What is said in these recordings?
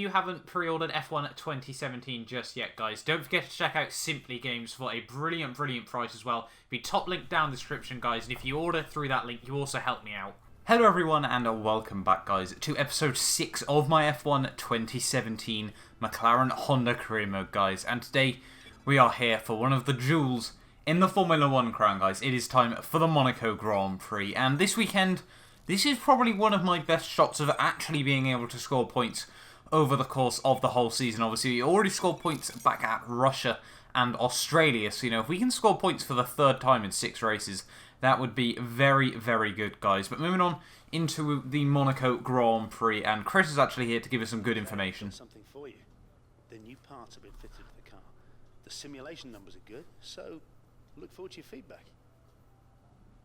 you haven't pre-ordered F1 2017 just yet, guys, don't forget to check out Simply Games for a brilliant price as well. Be top link down the description, guys, and if you order through that link, you also help me out. Hello everyone, and welcome back, guys, to episode 6 of my F1 2017 McLaren Honda Career Mode, guys. And today, we are here for one of the jewels in the Formula 1 crown, guys. It is time for the Monaco Grand Prix, and this weekend, this is probably one of my best shots of actually being able to score points over the course of the whole season. Obviously, we already scored points back at Russia and Australia, so, you know, if we can score points for the third time in 6 races, that would be very good, guys. But moving on into the Monaco Grand Prix, and Chris is actually here to give us some good information. Something for you. The new parts have been fitted to the car. The simulation numbers are good, so look forward to your feedback.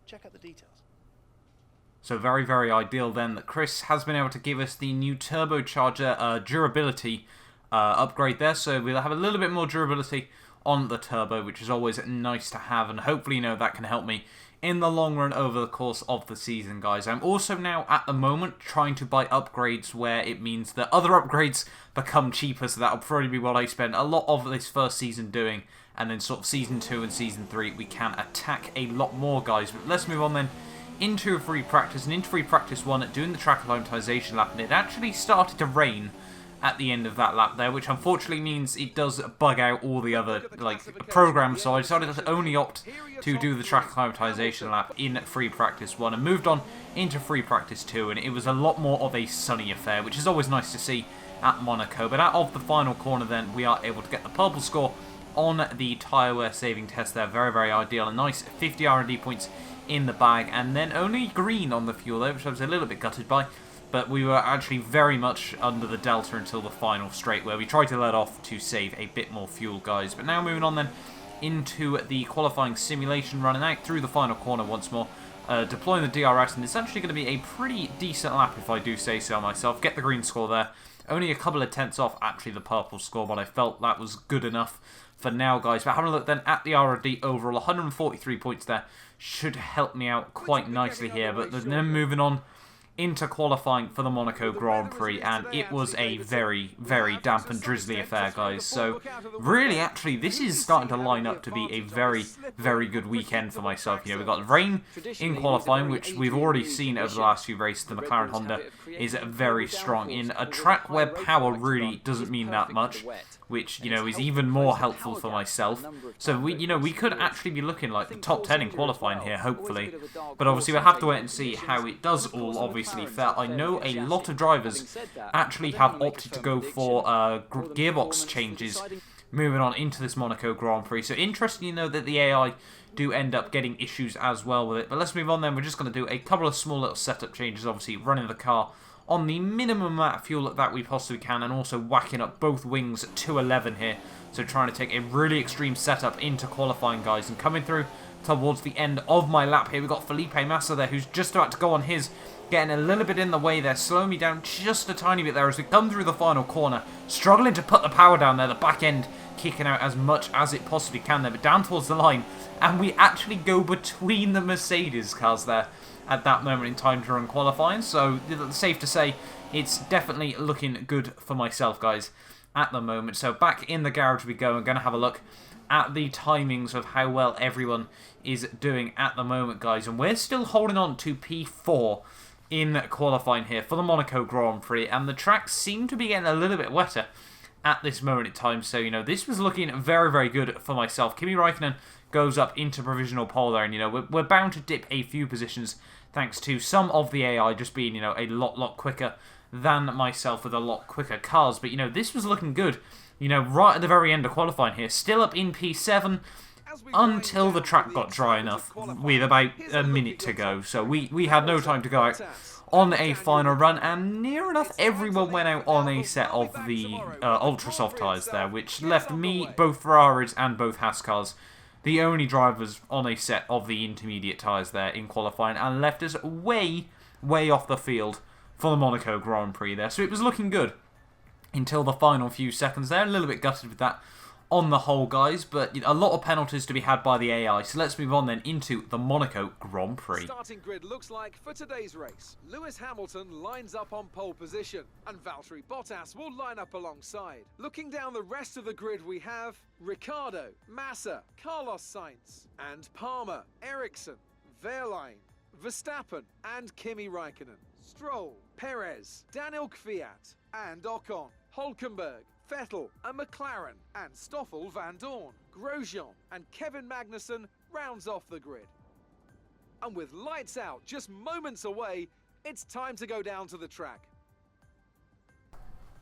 Check out the details. So very ideal then that Chris has been able to give us the new turbocharger durability upgrade there. So we'll have a little bit more durability on the turbo, which is always nice to have, and hopefully, you know, that can help me in the long run over the course of the season, guys. I'm also now, at the moment, trying to buy upgrades where it means that other upgrades become cheaper, so that'll probably be what I spend a lot of this first season doing, and then sort of Season 2 and Season 3, we can attack a lot more, guys. But let's move on then into a free practice, and into free practice 1, doing the track acclimatization lap, and it actually started to rain at the end of that lap there, which unfortunately means it does bug out all the other programs, so I decided to only opt to do the track acclimatization lap in free practice 1 and moved on into free practice 2, and it was a lot more of a sunny affair, which is always nice to see at Monaco. But out of the final corner then, we are able to get the purple score on the tyre wear saving test there. Very ideal, a nice 50 R&D points in the bag, and then only green on the fuel there, which I was a little bit gutted by. But we were actually very much under the delta until the final straight, where we tried to let off to save a bit more fuel, guys. But now moving on then into the qualifying simulation, running out through the final corner once more, deploying the DRS, and it's actually going to be a pretty decent lap if I do say so myself. Get the green score there. Only a couple of tenths off actually the purple score, but I felt that was good enough for now, guys. But having a look then at the R&D overall, 143 points there should help me out quite nicely here. But then moving on into qualifying for the Monaco Grand Prix, and it was a very damp and drizzly affair, guys. So really, actually, this is starting to line up to be a very good weekend for myself. You know, we've got rain in qualifying, which we've already seen over the last few races. The McLaren Honda is very strong in a track where power really doesn't mean that much, which, you know, is even more helpful for myself. So we could actually be looking like the top 10 in qualifying here, hopefully. But obviously we'll have to wait and see how it does all obviously fare. I know a lot of drivers actually have opted to go for gearbox changes moving on into this Monaco Grand Prix. So interesting, you know, that the AI do end up getting issues as well with it. But let's move on then. We're just going to do a couple of small little setup changes, obviously running the car on the minimum amount of fuel that we possibly can, and also whacking up both wings to 11 here. So trying to take a really extreme setup into qualifying, guys. And coming through towards the end of my lap here, we've got Felipe Massa there, who's just about to go on his, getting a little bit in the way there, slowing me down just a tiny bit there as we come through the final corner, struggling to put the power down there, the back end kicking out as much as it possibly can there, but down towards the line, and we actually go between the Mercedes cars there at that moment in time during qualifying. So it's safe to say it's definitely looking good for myself, guys, at the moment. So back in the garage we go. I'm going to have a look at the timings of how well everyone is doing at the moment, guys, and we're still holding on to P4 in qualifying here for the Monaco Grand Prix, and the tracks seem to be getting a little bit wetter at this moment in time. So, you know, this was looking very good for myself. Kimi Räikkönen goes up into provisional pole there, and, you know, we're bound to dip a few positions thanks to some of the AI just being, you know, a lot quicker than myself with a lot quicker cars. But, you know, this was looking good, you know, right at the very end of qualifying here. Still up in P7 until the track got dry enough with about a minute to go. So we had no time to go out on a final run, and near enough everyone went out on a set of the ultra soft tyres there, which left me, both Ferraris and both Haas cars, the only drivers on a set of the intermediate tyres there in qualifying, and left us way off the field for the Monaco Grand Prix there. So it was looking good until the final few seconds there. A little bit gutted with that on the whole, guys, but a lot of penalties to be had by the AI. So let's move on then into the Monaco Grand Prix. Starting grid looks like for today's race. Lewis Hamilton lines up on pole position, and Valtteri Bottas will line up alongside. Looking down the rest of the grid, we have Ricciardo, Massa, Carlos Sainz, and Palmer, Ericsson, Wehrlein, Verstappen, and Kimi Raikkonen. Stroll, Perez, Daniel Kvyat, and Ocon, Hülkenberg, Vettel, and McLaren, and Stoffel van Dorn, Grosjean, and Kevin Magnussen rounds off the grid. And with lights out just moments away, it's time to go down to the track.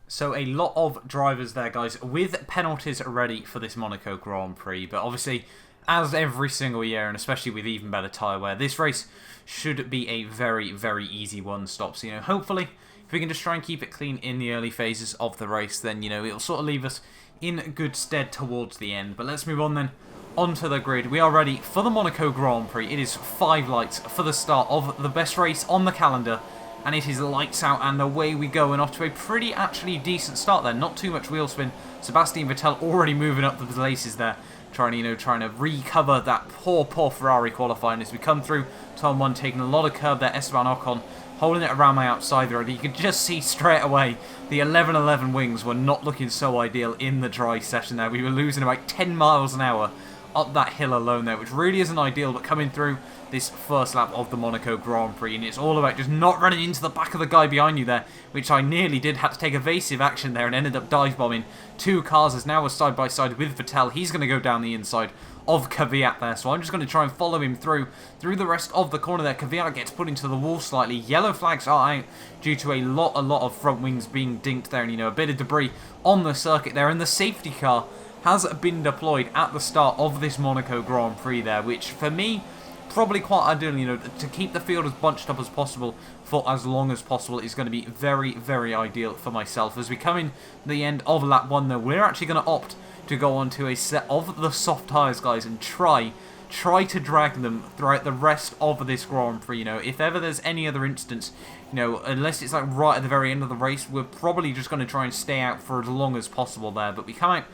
So a lot of drivers there, guys, with penalties ready for this Monaco Grand Prix. But obviously, as every single year, and especially with even better tyre wear, this race should be a very, very easy one-stop. So, hopefully, if we can just try and keep it clean in the early phases of the race, then, it'll sort of leave us in good stead towards the end. But let's move on then onto the grid. We are ready for the Monaco Grand Prix. It is 5 lights for the start of the best race on the calendar. And it is lights out and away we go. And off to a pretty, actually, decent start there. Not too much wheel spin. Sebastian Vettel already moving up the places there. Trying to recover that poor Ferrari qualifying as we come through turn 1, taking a lot of curb there. Esteban Ocon holding it around my outside there, and you could just see straight away the 11-11 wings were not looking so ideal in the dry session there. We were losing about 10 miles an hour up that hill alone there, which really isn't ideal, but coming through this first lap of the Monaco Grand Prix, and it's all about just not running into the back of the guy behind you there, which I nearly did, had to take evasive action there and ended up dive bombing 2 cars as now we're side by side with Vettel. He's going to go down the inside of Kvyat there, so I'm just going to try and follow him through the rest of the corner there. Kvyat gets put into the wall slightly. Yellow flags are out due to a lot of front wings being dinked there, and a bit of debris on the circuit there, and the safety car has been deployed at the start of this Monaco Grand Prix there, which for me probably quite ideal, to keep the field as bunched up as possible for as long as possible is going to be very, very ideal for myself. As we come in the end of lap 1 though, we're actually going to opt to go onto a set of the soft tyres, guys, and try to drag them throughout the rest of this Grand Prix. If ever there's any other instance, unless it's like right at the very end of the race, we're probably just going to try and stay out for as long as possible there. But we come out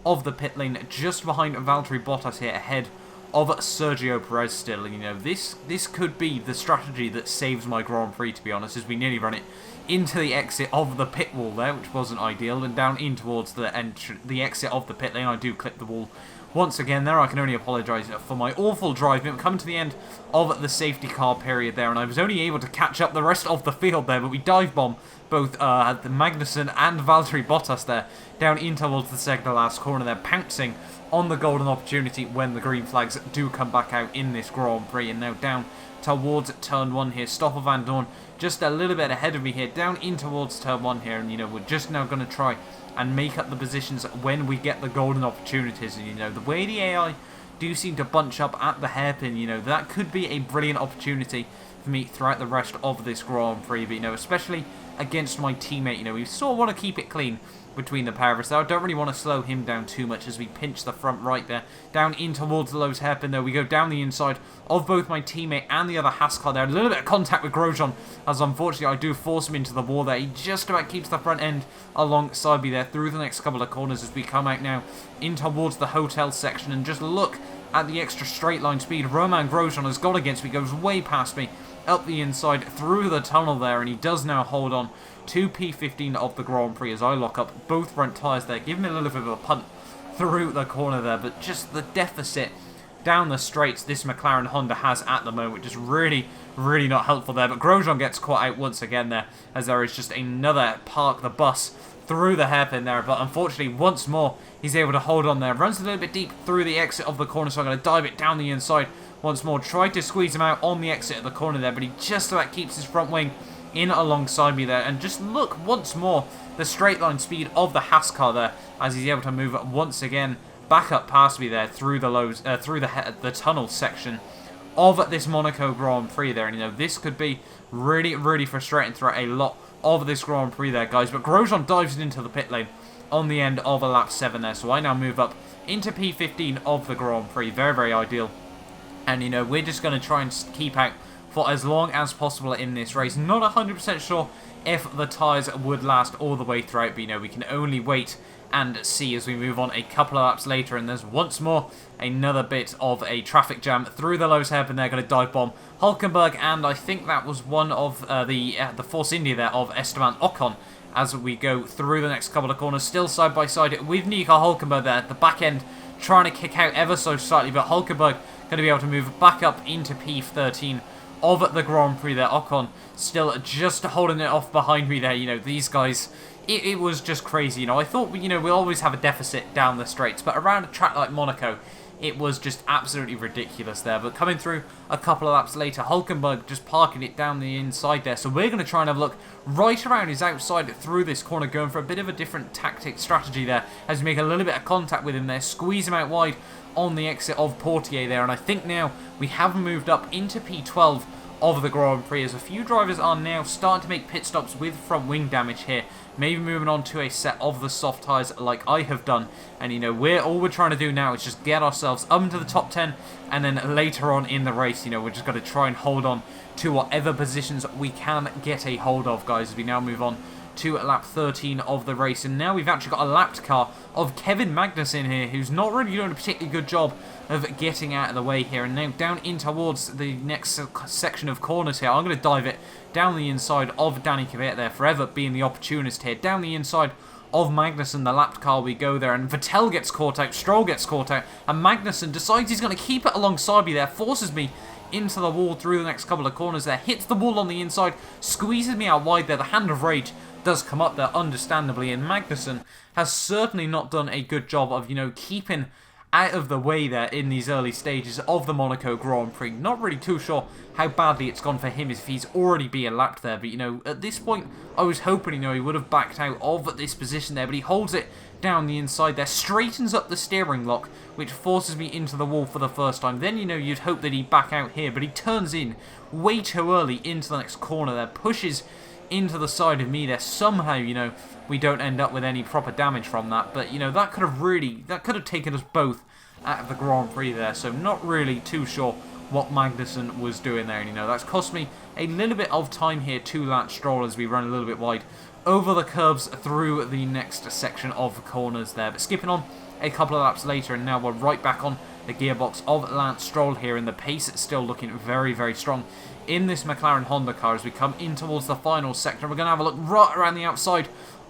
of the pit lane just behind Valtteri Bottas here, ahead of Sergio Perez still. This could be the strategy that saves my Grand Prix, to be honest, as we nearly run it into the exit of the pit wall there, which wasn't ideal, and down in towards the exit of the pit lane. I do clip the wall once again there. I can only apologise for my awful driving. We're coming to the end of the safety car period there, and I was only able to catch up the rest of the field there, but we dive bomb both the Magnussen and Valtteri Bottas there down in towards the second to last corner there, pouncing on the golden opportunity when the green flags do come back out in this Grand Prix. And now down towards turn 1 here, Stoffel van Dorn just a little bit ahead of me here, down in towards turn 1 here, and we're just now going to try and make up the positions when we get the golden opportunities. And the way the AI do seem to bunch up at the hairpin, that could be a brilliant opportunity for me throughout the rest of this Grand Prix. But especially against my teammate, we sort of want to keep it clean between the pair of us. I don't really want to slow him down too much as we pinch the front right there. Down in towards the Lowe's hairpin though, we go down the inside of both my teammate and the other Haas car there. A little bit of contact with Grosjean, as unfortunately I do force him into the wall there. He just about keeps the front end alongside me there through the next couple of corners as we come out now in towards the hotel section. And just look at the extra straight line speed Romain Grosjean has got against me, goes way past me up the inside through the tunnel there, and he does now hold on to P15 of the Grand Prix as I lock up both front tyres there, giving me a little bit of a punt through the corner there. But just the deficit down the straights this McLaren Honda has at the moment, just really not helpful there. But Grosjean gets caught out once again there, as there is just another park the bus through the hairpin there. But unfortunately, once more, he's able to hold on there. Runs a little bit deep through the exit of the corner, so I'm going to dive it down the inside once more. Tried to squeeze him out on the exit of the corner there, but he just about keeps his front wing in alongside me there. And just look once more the straight line speed of the Haas car there, as he's able to move once again back up past me there through the lows, through the tunnel section of this Monaco Grand Prix there. And this could be really frustrating throughout a lot of this Grand Prix there, guys. But Grosjean dives into the pit lane on the end of a lap 7 there, so I now move up into P15 of the Grand Prix. Very ideal. And we're just going to try and keep out for as long as possible in this race. Not 100% sure if the tyres would last all the way throughout, but we can only wait and see as we move on a couple of laps later. And there's once more another bit of a traffic jam through the Lowe's hairpin. They're going to dive bomb Hulkenberg, and I think that was one of the Force India there of Esteban Ocon as we go through the next couple of corners, still side by side with Nico Hulkenberg there at the back end, trying to kick out ever so slightly, but Hulkenberg going to be able to move back up into P13 of the Grand Prix there. Ocon still just holding it off behind me there. You know, these guys, it was just crazy. You know, I thought, you know, we'll always have a deficit down the straights, but around a track like Monaco, it was just absolutely ridiculous there. But coming through a couple of laps later, Hulkenberg just parking it down the inside there. So we're going to try and have a look right around his outside through this corner, going for a bit of a different tactic strategy there as we make a little bit of contact with him there, squeeze him out wide on the exit of Portier there. And I think now we have moved up into P12 of the Grand Prix, as a few drivers are now starting to make pit stops with front wing damage here, maybe moving on to a set of the soft tyres like I have done. And you know, all we're trying to do now is just get ourselves up into the top 10, and then later on in the race, you know, we're just going to try and hold on to whatever positions we can get a hold of, guys, as we now move on to lap 13 of the race. And now we've actually got a lapped car of Kevin Magnussen here, who's not really doing a particularly good job of getting out of the way here. And now down in towards the next section of corners here, I'm going to dive it down the inside of Danny Kvyat there, forever being the opportunist here. Down the inside of Magnussen, the lapped car, we go there, and Vettel gets caught out, Stroll gets caught out, and Magnussen decides he's going to keep it alongside me there, forces me into the wall through the next couple of corners there, hits the wall on the inside, squeezes me out wide there. The hand of rage does come up there, understandably, and Magnussen has certainly not done a good job of, you know, keeping out of the way there in these early stages of the Monaco Grand Prix. Not really too sure how badly it's gone for him if he's already being lapped there, but you know, at this point I was hoping, you know, he would have backed out of this position there, but he holds it down the inside there, straightens up the steering lock, which forces me into the wall for the first time. Then, you know, you'd hope that he'd back out here, but he turns in way too early into the next corner there, pushes into the side of me there. Somehow, you know, we don't end up with any proper damage from that, but you know, that could have taken us both out of the Grand Prix there. So not really too sure what Magnussen was doing there, and you know, that's cost me a little bit of time here to Lance Stroll as we run a little bit wide over the curbs through the next section of corners there. But skipping on a couple of laps later, and now we're right back on the gearbox of Lance Stroll here, and the pace is still looking very, very strong in this McLaren Honda car as we come in towards the final sector. We're going to have a look right around the outside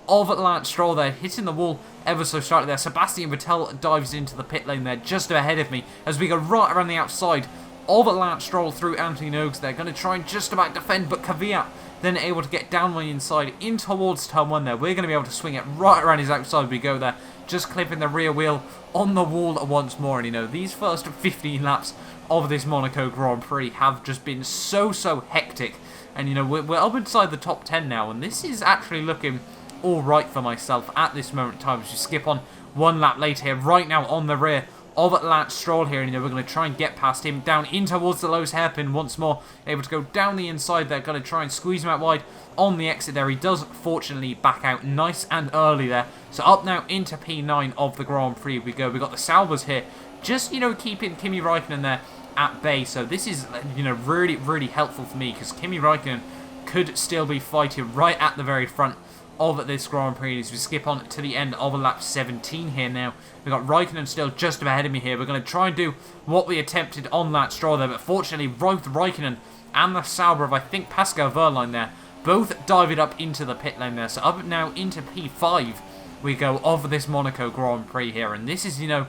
of Lance Stroll there, hitting the wall ever so slightly there. Sebastian Vettel dives into the pit lane there, just ahead of me, as we go right around the outside of Lance Stroll through Anthony Noakes. They're going to try and just about defend, but Kvyat then able to get down the inside in towards turn 1 there. We're going to be able to swing it right around his outside. We go there, just clipping the rear wheel on the wall once more. And you know, these first 15 laps of this Monaco Grand Prix have just been so hectic. And you know, we're up inside the top 10 now, and this is actually looking all right for myself at this moment in time. As you skip on one lap later here, right now on the rear of Lance Stroll here, and you know, we're going to try and get past him down in towards the Lowe's hairpin once more, able to go down the inside there, going to try and squeeze him out wide on the exit there. He does fortunately back out nice and early there. So up now into P9 of the Grand Prix we go. We've got the Saubers here, just, you know, keeping Kimi Räikkönen there at bay. So this is, you know, really helpful for me, because Kimi Räikkönen could still be fighting right at the very front of this Grand Prix as we skip on to the end of lap 17 here now. We've got Räikkönen still just ahead of me here. We're going to try and do what we attempted on that Stroll there, but fortunately both Räikkönen and the Sauber of, I think, Pascal Wehrlein there, both dived up into the pit lane there. So up now into P5 we go of this Monaco Grand Prix here, and this is, you know,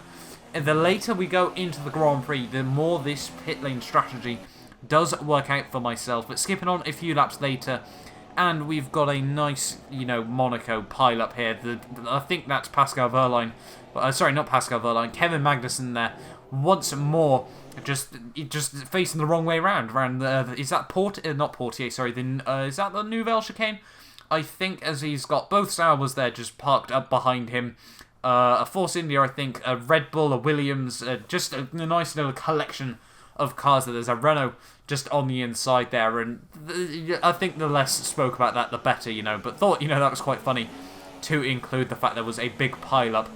the later we go into the Grand Prix, the more this pit lane strategy does work out for myself. But skipping on a few laps later, and we've got a nice, you know, Monaco pile up here. I think that's Pascal Wehrlein. Sorry, not Pascal Wehrlein. Kevin Magnussen there. Once more, just facing the wrong way around. Is that not Portier? Sorry. Is that the Nouvelle chicane? I think, as he's got both Saubers there just parked up behind him. A Force India, I think. A Red Bull, a Williams. Just a nice little collection of cars. There's a Renault just on the inside there, and I think the less spoke about that, the better, you know, but thought, you know, that was quite funny to include the fact there was a big pile-up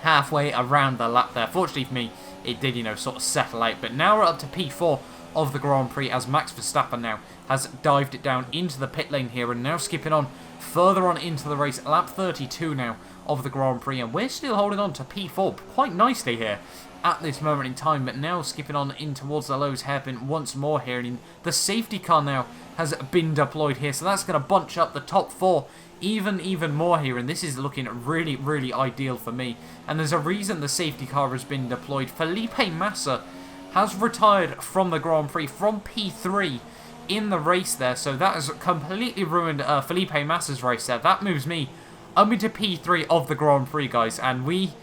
halfway around the lap there. Fortunately for me, it did, you know, sort of settle out. But now we're up to P4 of the Grand Prix as Max Verstappen now has dived it down into the pit lane here and now skipping on further on into the race. Lap 32 now of the Grand Prix, and we're still holding on to P4 quite nicely here at this moment in time, but now skipping on in towards the Lowe's hairpin once more here, and the safety car now has been deployed here, so that's going to bunch up the top 4 even more here, and this is looking really ideal for me. And there's a reason the safety car has been deployed. Felipe Massa has retired from the Grand Prix from P3 in the race there, so that has completely ruined Felipe Massa's race there. That moves me up into P3 of the Grand Prix, guys, and we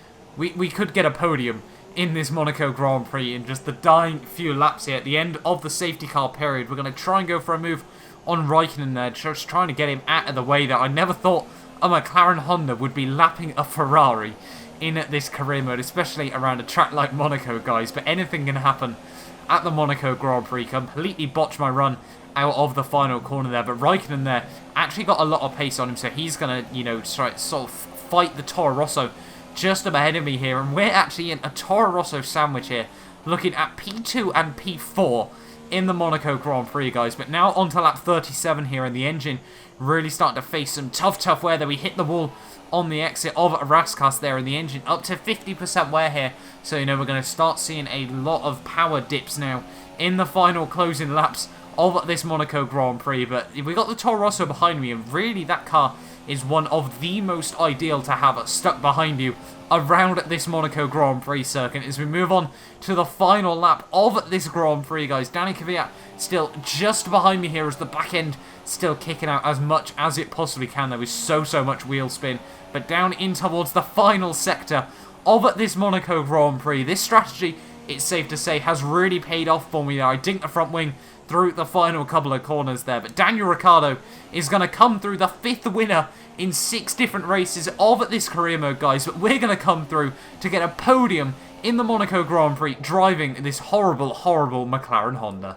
could get a podium in this Monaco Grand Prix in just the dying few laps here at the end of the safety car period. We're going to try and go for a move on Rixon there, just trying to get him out of the way there. I never thought a McLaren Honda would be lapping a Ferrari in this career mode, especially around a track like Monaco, guys, but anything can happen at the Monaco Grand Prix. Completely botched my run out of the final corner there, but Rixon there actually got a lot of pace on him, so he's going to, you know, sort of fight the Toro Rosso just up ahead of me here, and we're actually in a Toro Rosso sandwich here, looking at P2 and P4 in the Monaco Grand Prix, guys. But now on to lap 37 here, and the engine really starting to face some tough wear there. We hit the wall on the exit of Raskas there, and the engine up to 50% wear here, so, you know, we're going to start seeing a lot of power dips now in the final closing laps of this Monaco Grand Prix. But we got the Toro Rosso behind me, and really that car is one of the most ideal to have stuck behind you around this Monaco Grand Prix circuit as we move on to the final lap of this Grand Prix, guys. Danny Kvyat still just behind me here as the back end still kicking out as much as it possibly can. There was so much wheel spin, but down in towards the final sector of this Monaco Grand Prix. This strategy, it's safe to say, has really paid off for me there. I dinked the front wing through the final couple of corners there, but Daniel Ricciardo is going to come through, the 5th winner in 6 different races of this career mode, guys. But we're going to come through to get a podium in the Monaco Grand Prix driving this horrible McLaren Honda.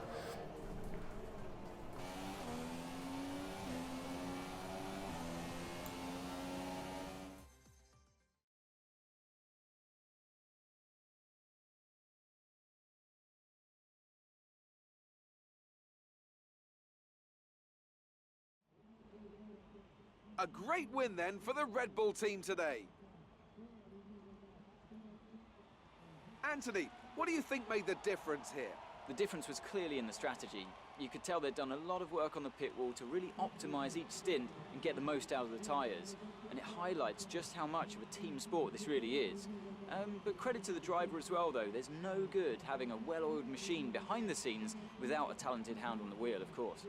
A great win then for the Red Bull team today. Anthony, what do you think made the difference here? The difference was clearly in the strategy. You could tell they'd done a lot of work on the pit wall to really optimise each stint and get the most out of the tyres. And it highlights just how much of a team sport this really is. But credit to the driver as well, though. There's no good having a well-oiled machine behind the scenes without a talented hand on the wheel, of course.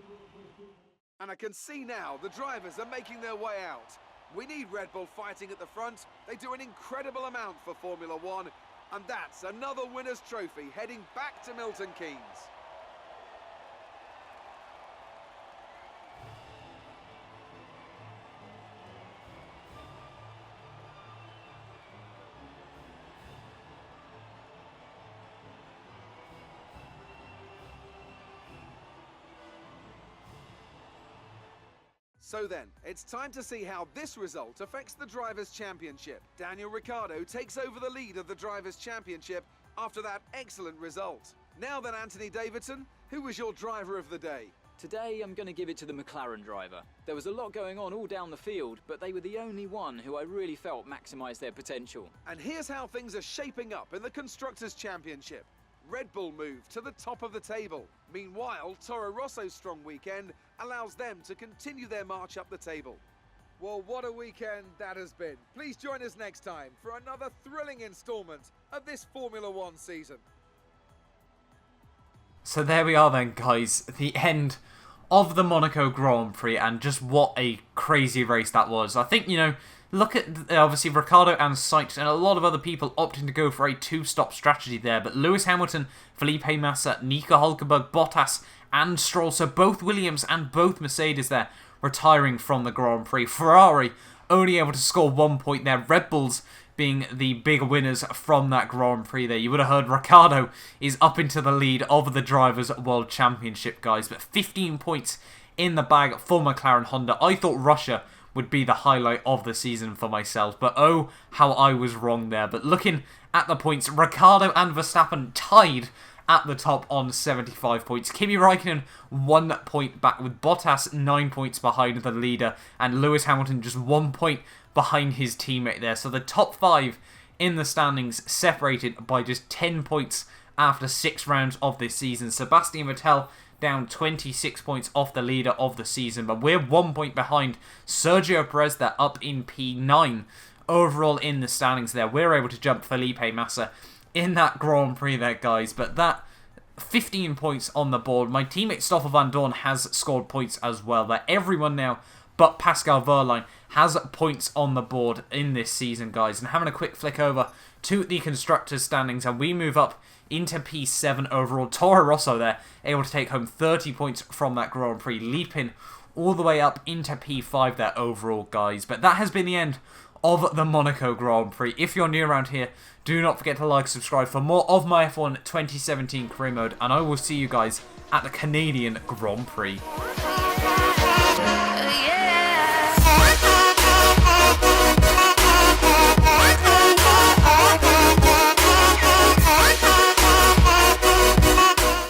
And I can see now the drivers are making their way out. We need Red Bull fighting at the front. They do an incredible amount for Formula One. And that's another winner's trophy heading back to Milton Keynes. So then, it's time to see how this result affects the Drivers' Championship. Daniel Ricciardo takes over the lead of the Drivers' Championship after that excellent result. Now then, Anthony Davidson, who was your driver of the day? Today, I'm going to give it to the McLaren driver. There was a lot going on all down the field, but they were the only one who I really felt maximised their potential. And here's how things are shaping up in the Constructors' Championship. Red Bull move to the top of the table. Meanwhile, Toro Rosso's strong weekend allows them to continue their march up the table. Well, what a weekend that has been. Please join us next time for another thrilling instalment of this Formula One season. So there we are then, guys. The end of the Monaco Grand Prix, and just what a crazy race that was. I think, you know, look at, obviously, Ricciardo and Sainz and a lot of other people opting to go for a 2-stop strategy there. But Lewis Hamilton, Felipe Massa, Nico Hülkenberg, Bottas and Stroll, so both Williams and both Mercedes there, retiring from the Grand Prix. Ferrari only able to score 1 point there. Red Bulls being the big winners from that Grand Prix there. You would have heard Ricciardo is up into the lead of the Drivers' World Championship, guys. But 15 points in the bag for McLaren Honda. I thought Russia would be the highlight of the season for myself. But oh, how I was wrong there. But looking at the points, Ricciardo and Verstappen tied at the top on 75 points. Kimi Räikkönen 1 point back, with Bottas 9 points behind the leader, and Lewis Hamilton just 1 point behind his teammate there. So the top 5 in the standings separated by just 10 points after 6 rounds of this season. Sebastian Vettel down 26 points off the leader of the season, but we're 1 point behind Sergio Perez. They're up in P9 overall in the standings there. We're able to jump Felipe Massa in that Grand Prix there, guys, but that 15 points on the board. My teammate Stoffel Van Dorn has scored points as well. That everyone now but Pascal Wehrlein has points on the board in this season, guys. And having a quick flick over to the Constructors' standings, and we move up into P7 overall. Toro Rosso there, able to take home 30 points from that Grand Prix, leaping all the way up into P5 there overall, guys. But that has been the end of the Monaco Grand Prix. If you're new around here, do not forget to like, subscribe for more of my F1 2017 career mode, and I will see you guys at the Canadian Grand Prix.